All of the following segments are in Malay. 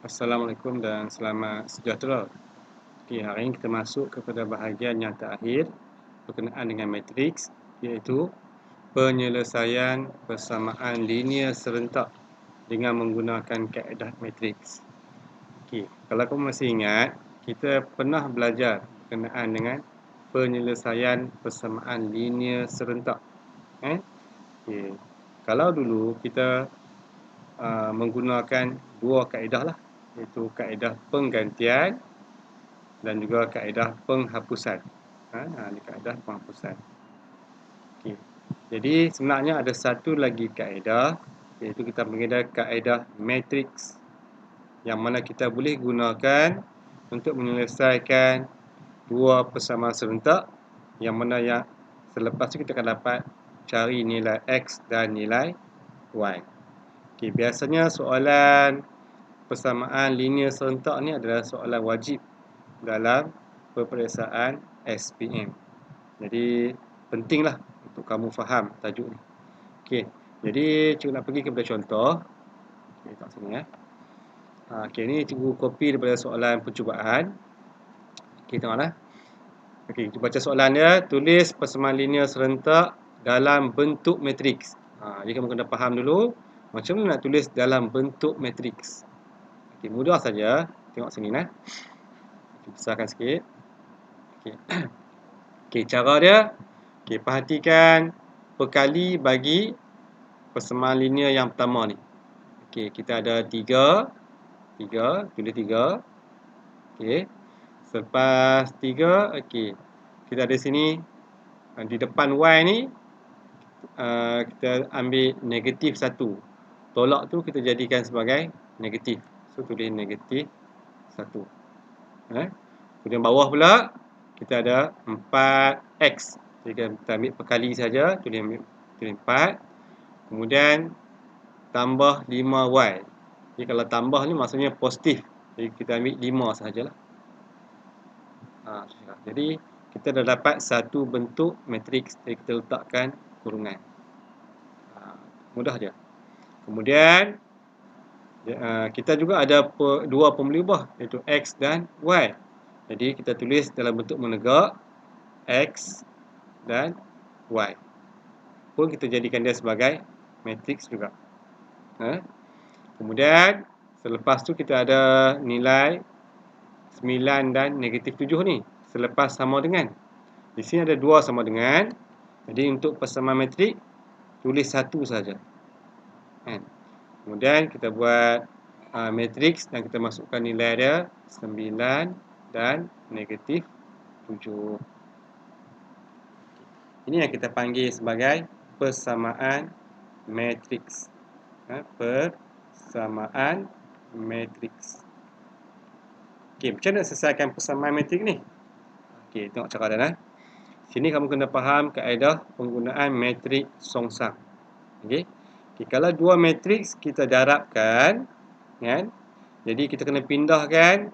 Assalamualaikum dan selamat sejahtera. Okey, hari ini kita masuk kepada bahagian yang terakhir berkenaan dengan matriks, iaitu penyelesaian persamaan linear serentak dengan menggunakan kaedah matriks. Okey, kalau kamu masih ingat, kita pernah belajar berkenaan dengan penyelesaian persamaan linear serentak. Okey. Kalau dulu kita menggunakan dua kaedah lah, iaitu kaedah penggantian dan juga kaedah penghapusan. Ini kaedah penghapusan. Okey. Jadi sebenarnya ada satu lagi kaedah, iaitu kita panggil kaedah matriks, yang mana kita boleh gunakan untuk menyelesaikan dua persamaan serentak, yang mana yang selepas itu kita akan dapat cari nilai X dan nilai Y. Okey, biasanya soalan persamaan linear serentak ni adalah soalan wajib dalam peperiksaan SPM. Jadi pentinglah untuk kamu faham tajuk ni. Okey, jadi cikgu nak pergi kepada contoh. Okey, kat sini ya. Okey, ni cikgu copy daripada soalan percubaan. Okey, tengoklah. Okey, kita baca soalan dia. Tulis persamaan linear serentak dalam bentuk matriks. Jadi kamu kena faham dulu macam mana nak tulis dalam bentuk matriks. Okey, mudah saja. Tengok sini nah. Kita besarkan sikit. Okey. Okey, cara dia. Okey, perhatikan perkali bagi persamaan linear yang pertama ni. Okey, kita ada 3, tulis 3. Okey. Selepas 3, okey. Kita ada sini di depan Y ni kita ambil negatif 1. Tolak tu kita jadikan sebagai negatif. So tulis negatif 1. Kemudian bawah pula kita ada 4x. Jadi kita ambil perkali saja, tulis 4. Kemudian tambah 5y. Jadi kalau tambah ni maksudnya positif. Jadi kita ambil 5 sahajalah. Jadi kita dah dapat satu bentuk matriks. Jadi kita letakkan kurungan. Mudah je. Kemudian kita juga ada dua pembeli ubah, iaitu x dan y. Jadi kita tulis dalam bentuk menegak x dan y. Pun kita jadikan dia sebagai matriks juga. Kemudian selepas tu kita ada nilai 9 dan negatif 7 ni. Selepas sama dengan. Di sini ada 2 sama dengan. Jadi untuk persamaan matrik tulis 1 saja. Kemudian kita buat matriks dan kita masukkan nilai dia 9 dan negatif 7. Ini yang kita panggil sebagai persamaan matriks. Persamaan matriks. Okey, macam mana selesaikan persamaan matriks ni? Okey, tengok cara dia. Sini kamu kena faham kaedah penggunaan matriks songsang. Okey. Kalau dua matriks kita darabkan, kan? Jadi kita kena pindahkan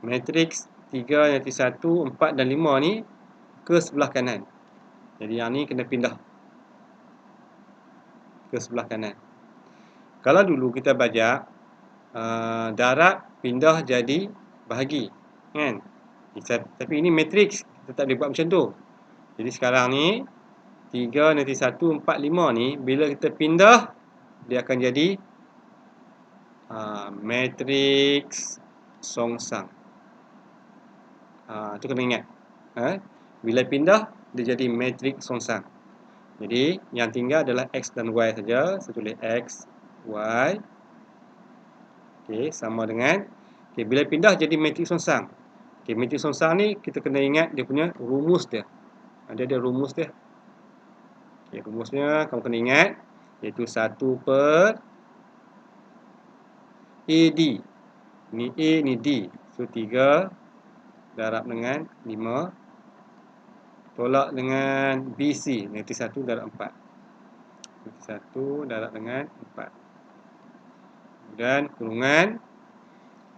matriks 3, nanti 1, 4 dan 5 ni ke sebelah kanan. Jadi yang ni kena pindah ke sebelah kanan. Kalau dulu kita belajar darab pindah jadi bahagi, kan? Tapi ini matriks, kita tak boleh buat macam tu. Jadi sekarang ni 3, nanti 1, 4, 5 ni bila kita pindah dia akan jadi matriks songsang. Itu kena ingat. Bila pindah dia jadi matriks songsang. Jadi yang tinggal adalah x dan y saja. Saya tulis x, y. Okey, sama dengan bila pindah jadi matriks songsang. Okey, matriks songsang ni kita kena ingat dia punya rumus dia. Dia ada rumus dia. Okey, rumusnya kamu kena ingat, iaitu 1 per AD. Ni A, ni D. So 3 darab dengan 5 tolak dengan BC, negatif 1 darab 4. Negatif 1 darab dengan 4. Kemudian kurungan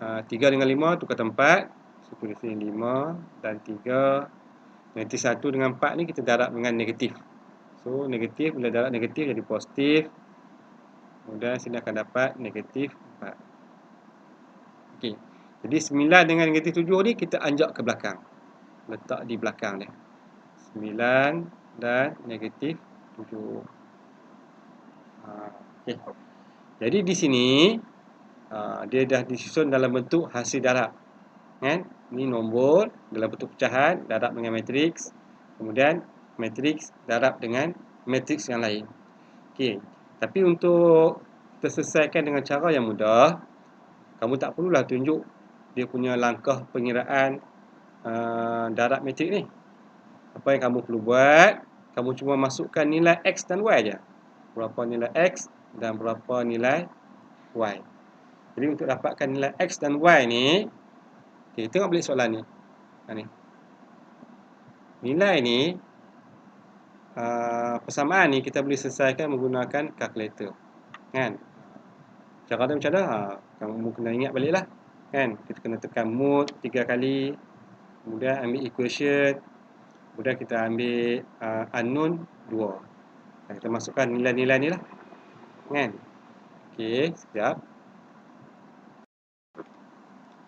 3 dengan 5 tukar tempat. So tulis sini 5 dan 3. Negatif 1 dengan 4 ni kita darab dengan negatif. So negatif bila darab negatif jadi positif. Kemudian sini akan dapat negatif 4. Okey. Jadi 9 dengan negatif 7 ni kita anjak ke belakang. Letak di belakang dia. 9 dan negatif 7. Okey. Jadi di sini dia dah disusun dalam bentuk hasil darab. Kan? Ini nombor dalam bentuk pecahan, darab dengan matriks. Kemudian matriks darab dengan matriks yang lain. Okey. Tapi untuk kita selesaikan dengan cara yang mudah, kamu tak perlulah tunjuk dia punya langkah pengiraan darab matriks ni. Apa yang kamu perlu buat, kamu cuma masukkan nilai X dan Y je. Berapa nilai X dan berapa nilai Y. Jadi untuk dapatkan nilai X dan Y ni, okay, tengok balik soalan ni. Ni. Nilai ni, persamaan ni kita boleh selesaikan menggunakan kalkulator. Kan? Cara dia macam mana? Kamu kena ingat balik lah. Kan? Kita kena tekan mod 3 kali. Kemudian ambil equation. Kemudian kita ambil unknown 2. Kita masukkan nilai-nilai ni lah. Kan? Okey, sekejap.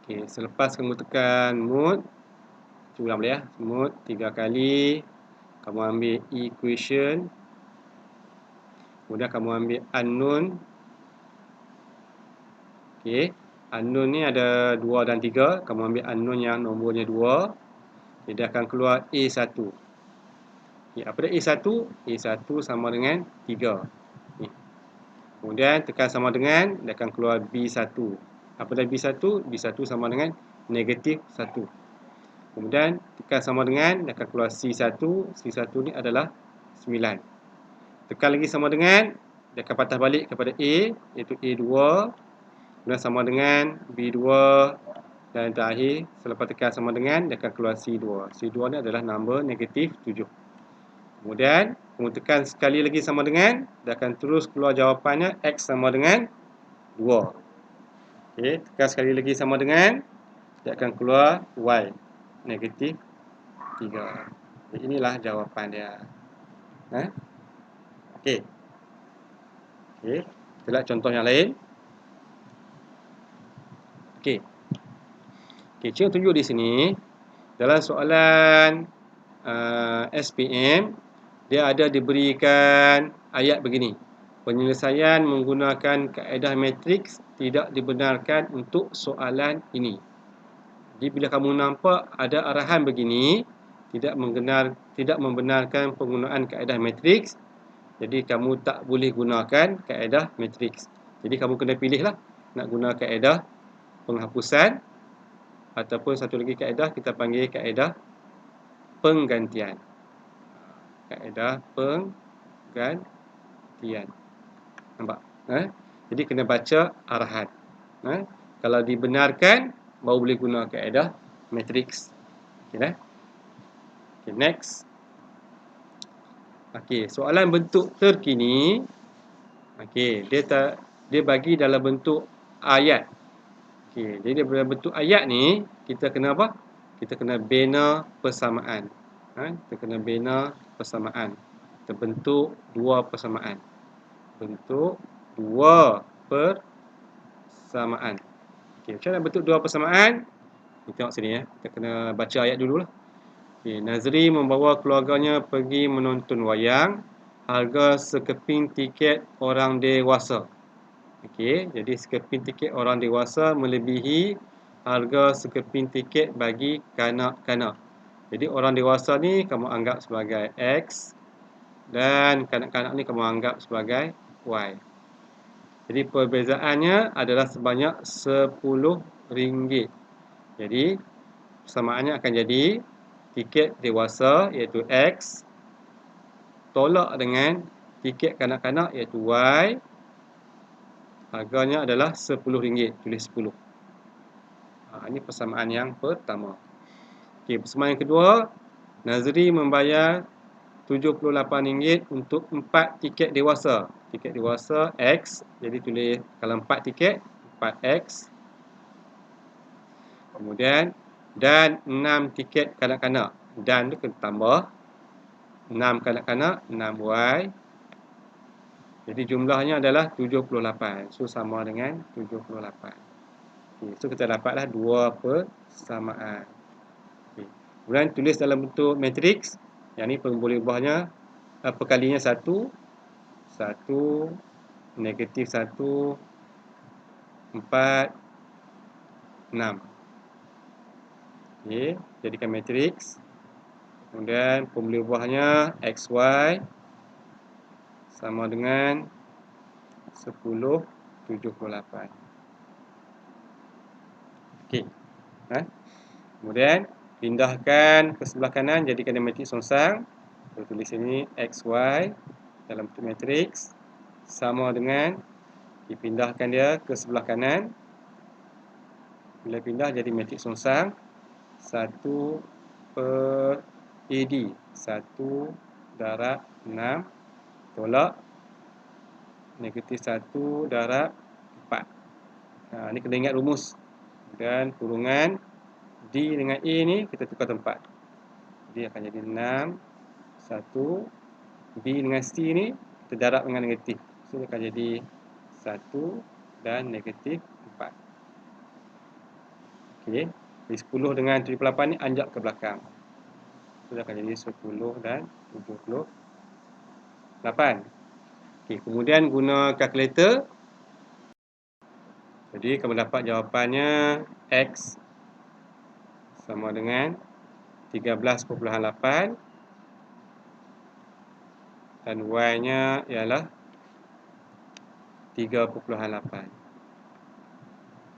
Okey, selepas kamu tekan mod, ulang balik ya. Mod 3 kali. Kamu ambil equation. Kemudian kamu ambil unknown. Okey, unknown ni ada 2 dan 3. Kamu ambil unknown yang nombornya 2. Dia akan keluar A1. Okay, apa dia A1? A1 sama dengan 3. Okay. Kemudian tekan sama dengan, dia akan keluar B1. Apa dia B1? B1 sama dengan negatif 1. Kemudian tekan sama dengan, dia akan keluar C1. C1 ni adalah 9. Tekan lagi sama dengan, dia akan patah balik kepada A, iaitu A2. Kemudian sama dengan B2. Dan terakhir, selepas tekan sama dengan, dia akan keluar C2. C2 ni adalah nombor negatif 7. Kemudian, kamu tekan sekali lagi sama dengan, dia akan terus keluar jawapannya X sama dengan 2. Okay, tekan sekali lagi sama dengan, dia akan keluar Y negatif 3. Okay, inilah jawapan dia. Okey. Okey, kita lihat contoh yang lain. Okey. Okey, cikgu tunjuk di sini dalam soalan SPM dia ada diberikan ayat begini. Penyelesaian menggunakan kaedah matriks tidak dibenarkan untuk soalan ini. Jadi bila kamu nampak ada arahan begini, tidak membenarkan penggunaan kaedah matriks, jadi kamu tak boleh gunakan kaedah matriks. Jadi kamu kena pilihlah nak guna kaedah penghapusan ataupun satu lagi kaedah kita panggil kaedah penggantian. Kaedah penggantian. Nampak? Jadi kena baca arahan. Kalau dibenarkan, baru boleh guna kaedah matriks. Okay, next. Okay, soalan bentuk terkini. Okay, dia bagi dalam bentuk ayat. Okay, jadi dalam bentuk ayat ni, kita kena apa? Kita kena bina persamaan. Kita kena bina persamaan. Terbentuk dua persamaan. Bentuk dua persamaan. Okay, macam mana bentuk dua persamaan? Kita tengok sini ya. Kita kena baca ayat dulu lah. Okay, Nazri membawa keluarganya pergi menonton wayang. Harga sekeping tiket orang dewasa. Okey, jadi sekeping tiket orang dewasa melebihi harga sekeping tiket bagi kanak-kanak. Jadi orang dewasa ni kamu anggap sebagai X dan kanak-kanak ni kamu anggap sebagai Y. Jadi perbezaannya adalah sebanyak RM10. Jadi persamaannya akan jadi tiket dewasa iaitu X tolak dengan tiket kanak-kanak iaitu Y. Harganya adalah RM10. Tulis 10. Ini persamaan yang pertama. Okey, persamaan yang kedua. Nazri membayar RM78 untuk 4 tiket dewasa. Tiket dewasa X. Jadi tulis kalau 4 tiket, 4X. Kemudian, dan 6 tiket kanak-kanak. Dan tu kena tambah. 6 kanak-kanak, 6Y. Jadi jumlahnya adalah 78. So sama dengan 78. Okay, so kita dapatlah dua persamaan. Okay. Kemudian tulis dalam bentuk matriks. Yang ni boleh ubahnya perkalinya 1, 1, negatif 1, 4, 6. Okay, jadikan matriks. Kemudian formula ubahnya XY sama dengan 10/78. Okey. Kemudian pindahkan ke sebelah kanan, jadikan dia matriks songsang. Kita tulis ini XY dalam bentuk matriks sama dengan, dipindahkan dia ke sebelah kanan. Bila pindah jadi matriks songsang 1/AD, 1 darab 6 tolak negatif 1 darab 4. Ini kena ingat rumus. Dan kurungan D dengan A ni kita tukar tempat. Dia akan jadi 6, 1. B dengan C ni kita darab dengan negatif. So, dia akan jadi 1 dan negatif 4. Okey. Jadi 10 dengan 78 ni anjak ke belakang. So, dia akan jadi 10 dan 78. Okey. Kemudian guna kalkulator. Jadi, kamu dapat jawapannya X sama dengan 13.8 dan Y-nya ialah 3.8.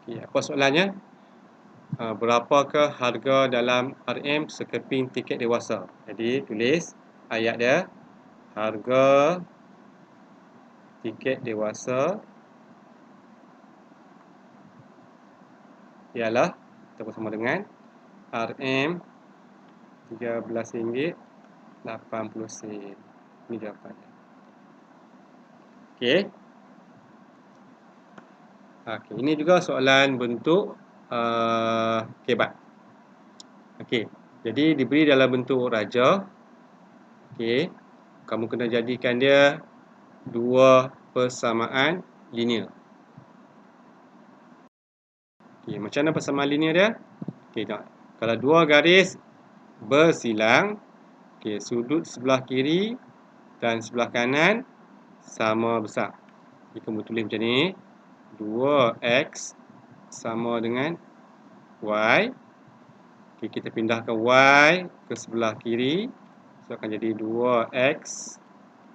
Okay, apa soalannya? Berapakah harga dalam RM sekeping tiket dewasa? Jadi, tulis ayat dia. Harga tiket dewasa ialah sama dengan RM RM13.80. Ini jawapannya. Okey. Okey, ini juga soalan bentuk kebat. Okey. Jadi diberi dalam bentuk raja. Okey. Kamu kena jadikan dia dua persamaan linear. Okey, macam mana persamaan linear dia? Okey, tengok. Kalau dua garis bersilang, okey, sudut sebelah kiri dan sebelah kanan sama besar. Jadi kamu tulis macam ni. 2x sama dengan y. Okay, kita pindahkan y ke sebelah kiri. So, akan jadi 2x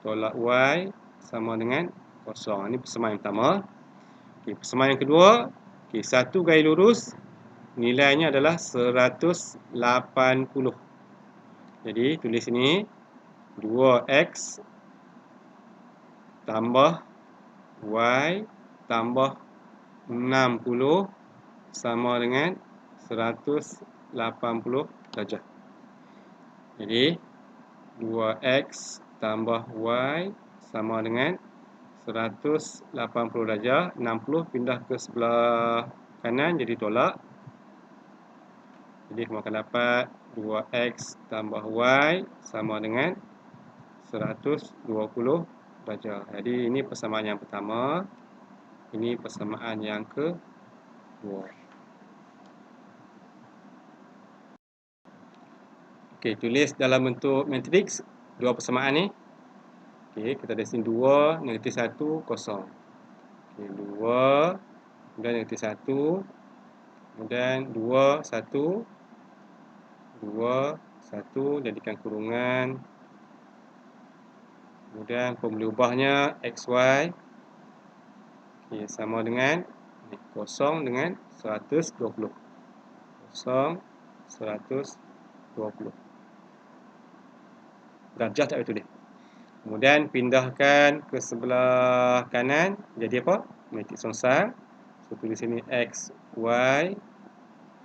tolak y sama dengan 0. Ini persamaan yang pertama. Okay, persamaan yang kedua. Okay, satu garis lurus. Nilainya adalah 180. Jadi, tulis ini 2x tambah y tambah 60 sama dengan 180 darjah. Jadi 2x tambah y sama dengan 180 darjah. 60 pindah ke sebelah kanan jadi tolak. Jadi kamu akan dapat 2x tambah y sama dengan 120 darjah. Jadi ini persamaan yang pertama. Ini persamaan yang kedua. Okey, tulis dalam bentuk matriks dua persamaan ni. Okey, kita ada sini 2, negatif 1, kosong. Okey, 2, kemudian negatif 1, kemudian 2, 1, 2, 1, jadikan kurungan. Kemudian formula ubahnya XY. Okey, sama dengan kosong dengan 120. Kosong, 120. Darjah tak boleh tulis. Kemudian pindahkan ke sebelah kanan. Jadi apa? Matriks songsang. So, tulis sini X, Y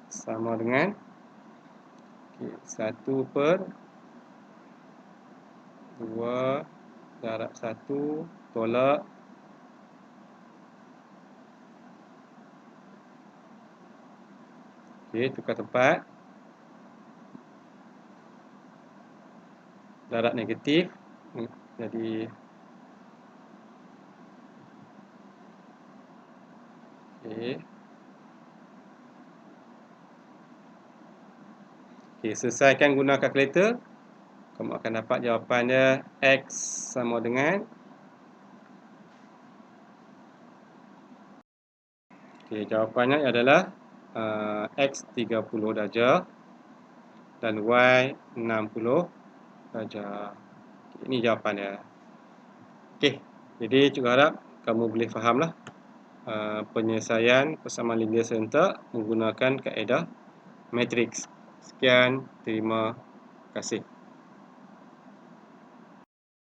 sama dengan 1/2 darab 1 tolak tukar tempat. Darab negatif. Jadi Okey, selesaikan guna kalkulator. Kamu akan dapat jawapan dia X sama dengan jawapannya adalah X 30 darjah dan Y 60 darjah. Ini jawapannya. Okey, jadi cikgu harap kamu boleh fahamlah penyelesaian persamaan linear serentak menggunakan kaedah matriks. Sekian, terima kasih.